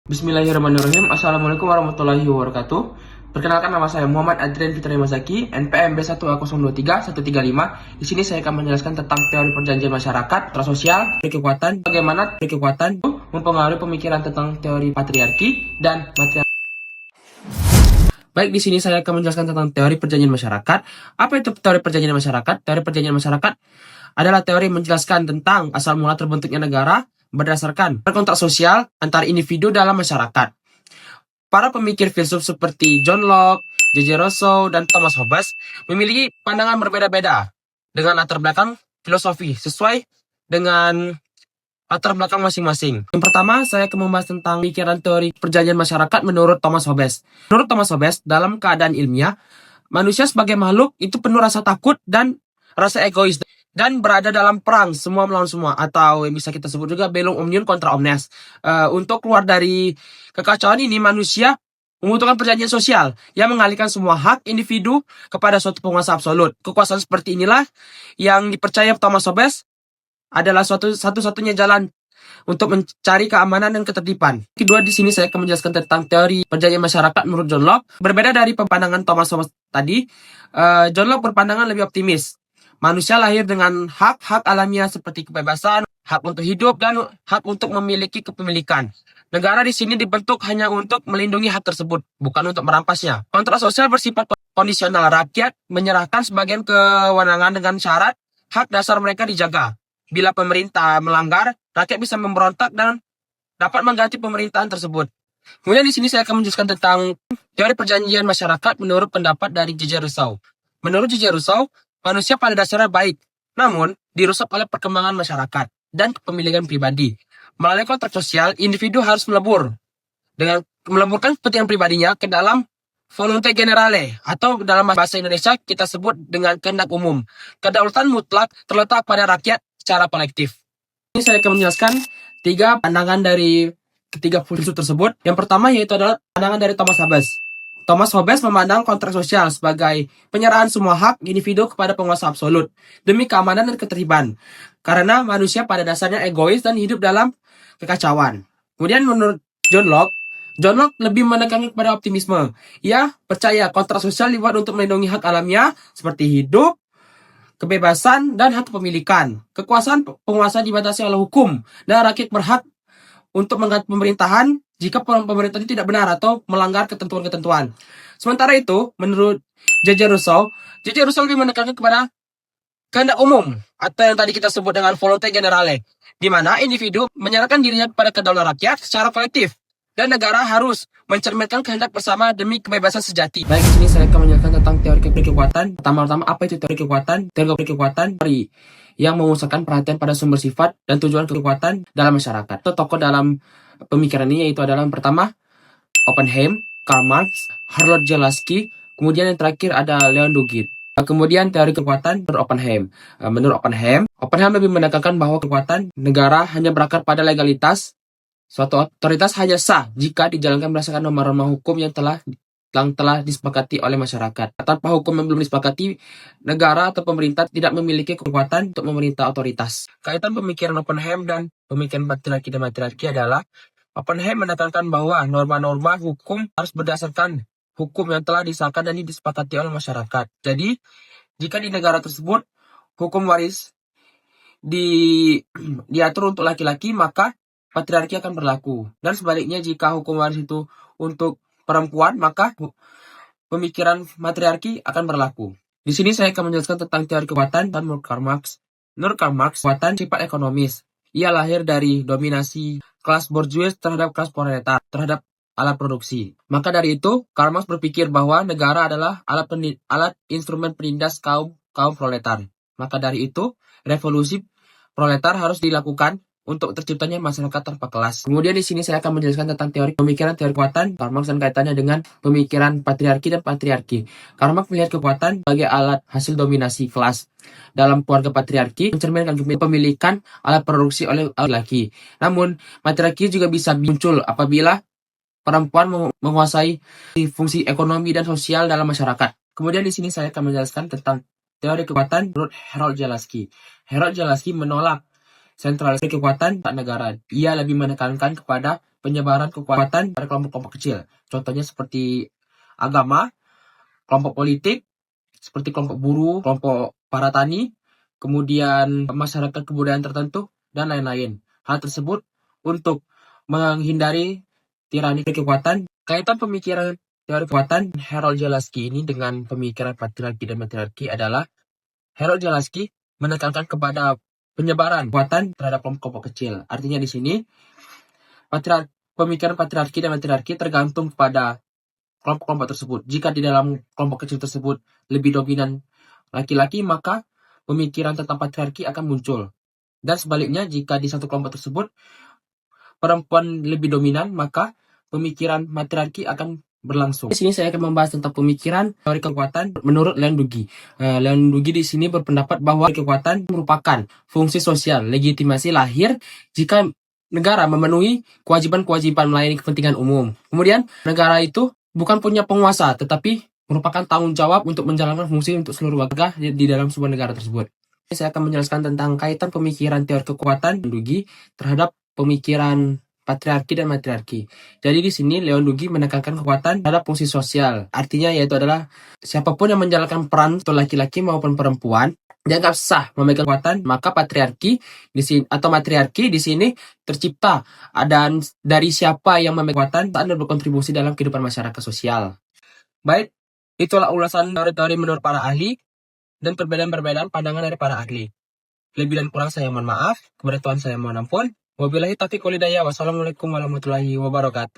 Bismillahirrahmanirrahim. Assalamualaikum warahmatullahi wabarakatuh. Perkenalkan, nama saya Muhammad Adrian Fitri Masaki, NPM B1A023-135. Di sini saya akan menjelaskan tentang teori perjanjian masyarakat, sosial, kekuatan, bagaimana kekuatan mempengaruhi pemikiran tentang teori patriarki dan matriarki. Baik, di sini saya akan menjelaskan tentang teori perjanjian masyarakat. Apa itu teori perjanjian masyarakat? Teori perjanjian masyarakat adalah teori menjelaskan tentang asal mula terbentuknya negara berdasarkan kontrak sosial antar individu dalam masyarakat. Para pemikir filsuf seperti John Locke, J.J. Rousseau, dan Thomas Hobbes memiliki pandangan berbeda-beda dengan latar belakang filosofi sesuai dengan latar belakang masing-masing. Yang pertama, saya akan membahas tentang pikiran teori perjanjian masyarakat menurut Thomas Hobbes. Menurut Thomas Hobbes, dalam keadaan ilmiah, manusia sebagai makhluk itu penuh rasa takut dan rasa egois dan berada dalam perang semua melawan semua, atau yang bisa kita sebut juga bellum omnium contra omnes. Untuk keluar dari kekacauan ini, manusia membutuhkan perjanjian sosial yang mengalihkan semua hak individu kepada suatu penguasa absolut. Kekuasaan seperti inilah yang dipercaya Thomas Hobbes adalah satu-satunya jalan untuk mencari keamanan dan ketertiban. Kedua, di sini saya akan menjelaskan tentang teori perjanjian masyarakat menurut John Locke. Berbeda dari pandangan Thomas Hobbes tadi, John Locke berpandangan lebih optimis. Manusia lahir dengan hak-hak alamiah seperti kebebasan, hak untuk hidup, dan hak untuk memiliki kepemilikan. Negara di sini dibentuk hanya untuk melindungi hak tersebut, bukan untuk merampasnya. Kontrak sosial bersifat kondisional. Rakyat menyerahkan sebagian kewenangan dengan syarat hak dasar mereka dijaga. Bila pemerintah melanggar, rakyat bisa memberontak dan dapat mengganti pemerintahan tersebut. Kemudian di sini saya akan menjelaskan tentang teori perjanjian masyarakat menurut pendapat dari J.J. Rousseau. Menurut J.J. Rousseau, manusia pada dasarnya baik, namun dirusak oleh perkembangan masyarakat dan kepemilikan pribadi. Melalui kontrak sosial, individu harus melebur dengan meleburkan kepentingan pribadinya ke dalam voluntas generale, atau dalam bahasa Indonesia kita sebut dengan kehendak umum. Kedaulatan mutlak terletak pada rakyat secara kolektif. Ini saya akan menjelaskan tiga pandangan dari ketiga filsuf tersebut. Yang pertama yaitu adalah pandangan dari Thomas Hobbes. Thomas Hobbes memandang kontrak sosial sebagai penyerahan semua hak individu kepada penguasa absolut demi keamanan dan ketertiban. Karena manusia pada dasarnya egois dan hidup dalam kekacauan. Kemudian menurut John Locke lebih menekankan kepada optimisme. Ia percaya kontrak sosial dibuat untuk melindungi hak alamiah seperti hidup, kebebasan, dan hak kepemilikan. Kekuasaan penguasa dibatasi oleh hukum, dan rakyat berhak untuk mengganti pemerintahan jika pemerintah itu tidak benar atau melanggar ketentuan-ketentuan. Sementara itu, menurut J.J. Rousseau lebih menekankan kepada kehendak umum, atau yang tadi kita sebut dengan voluntas generale, di mana individu menyerahkan dirinya kepada kedaulatan rakyat secara kolektif, dan negara harus mencerminkan kehendak bersama demi kebebasan sejati. Baik, di sini saya akan menjelaskan tentang teori kekuatan. Pertama-tama, apa itu teori kekuatan? Teori kekuatan yang memusatkan perhatian pada sumber sifat dan tujuan kekuatan dalam masyarakat. Tokoh dalam pemikiran ini yaitu adalah yang pertama Oppenheim, Karl Marx, Harold Jelaski, kemudian yang terakhir ada Leon Dugin. Kemudian teori kekuatan menurut Oppenheim. Menurut Oppenheim lebih menekankan bahwa kekuatan negara hanya berakar pada legalitas. Suatu otoritas hanya sah jika dijalankan berdasarkan norma-norma hukum yang telah disepakati oleh masyarakat. Tanpa hukum yang belum disepakati, negara atau pemerintah tidak memiliki kekuatan untuk memerintah otoritas. Kaitan pemikiran Oppenheim dan pemikiran patriarki dan matriarki adalah Oppenheim menekankan bahwa norma-norma hukum harus berdasarkan hukum yang telah disahkan dan disepakati oleh masyarakat. Jadi, jika di negara tersebut hukum waris diatur untuk laki-laki, maka patriarki akan berlaku. Dan sebaliknya, jika hukum waris itu untuk perempuan, maka pemikiran matriarki akan berlaku. Di sini saya akan menjelaskan tentang teori kekuatan dan menurut Karl Marx. Menurut Karl Marx, kekuatan sifat ekonomis. Ia lahir dari dominasi kelas borjuis terhadap kelas proletar, terhadap alat produksi. Maka dari itu, Karl Marx berpikir bahwa negara adalah alat instrumen penindas kaum proletar. Maka dari itu, revolusi proletar harus dilakukan untuk terciptanya masyarakat tanpa kelas. Kemudian di sini saya akan menjelaskan tentang teori kekuatan Karl Marx dan kaitannya dengan pemikiran patriarki dan patriarki. Karl Marx melihat kekuatan sebagai alat hasil dominasi kelas. Dalam keluarga patriarki mencerminkan kepemilikan alat produksi oleh laki-laki. Namun, matriarki juga bisa muncul apabila perempuan menguasai fungsi ekonomi dan sosial dalam masyarakat. Kemudian di sini saya akan menjelaskan tentang teori kekuatan menurut Harold Jelaski. Harold Jelaski menolak sentralisasi kekuatan negara. Ia lebih menekankan kepada penyebaran kekuatan pada kelompok-kelompok kecil. Contohnya seperti agama, kelompok politik, seperti kelompok buruh, kelompok para tani, kemudian masyarakat kebudayaan tertentu, dan lain-lain. Hal tersebut untuk menghindari tirani kekuatan. Kaitan pemikiran teori kekuatan Harold Zalewski ini dengan pemikiran patriarki dan matriarki adalah Harold Zalewski menekankan kepada penyebaran kekuatan terhadap kelompok-kelompok kecil. Artinya di sini pemikiran patriarki dan matriarki tergantung pada kelompok-kelompok tersebut. Jika di dalam kelompok kecil tersebut lebih dominan laki-laki, maka pemikiran tentang patriarki akan muncul. Dan sebaliknya, jika di satu kelompok tersebut perempuan lebih dominan, maka pemikiran matriarki akan berlangsung. Di sini saya akan membahas tentang pemikiran teori kekuatan menurut Leon Dugi. Leon Dugi di sini berpendapat bahwa kekuatan merupakan fungsi sosial legitimasi lahir jika negara memenuhi kewajiban-kewajiban melayani kepentingan umum. Kemudian negara itu bukan punya penguasa, tetapi merupakan tanggung jawab untuk menjalankan fungsi untuk seluruh warga di dalam sebuah negara tersebut. Saya akan menjelaskan tentang kaitan pemikiran teori kekuatan Dugi terhadap pemikiran patriarki dan matriarki. Jadi di sini Leon Dugi menekankan kekuatan terhadap fungsi sosial. Artinya yaitu adalah siapapun yang menjalankan peran untuk laki-laki maupun perempuan dianggap sah memegang kekuatan, maka patriarki di sini atau matriarki di sini tercipta dan dari siapa yang memegang kekuatan dan berkontribusi dalam kehidupan masyarakat sosial. Baik, itulah ulasan teori-teori menurut para ahli dan perbedaan-perbedaan pandangan dari para ahli. Lebih dan kurang saya mohon maaf, kepada Tuhan saya mohon ampun. Wabillahi taufiq wal hidayah. Wassalamualaikum warahmatullahi wabarakatuh.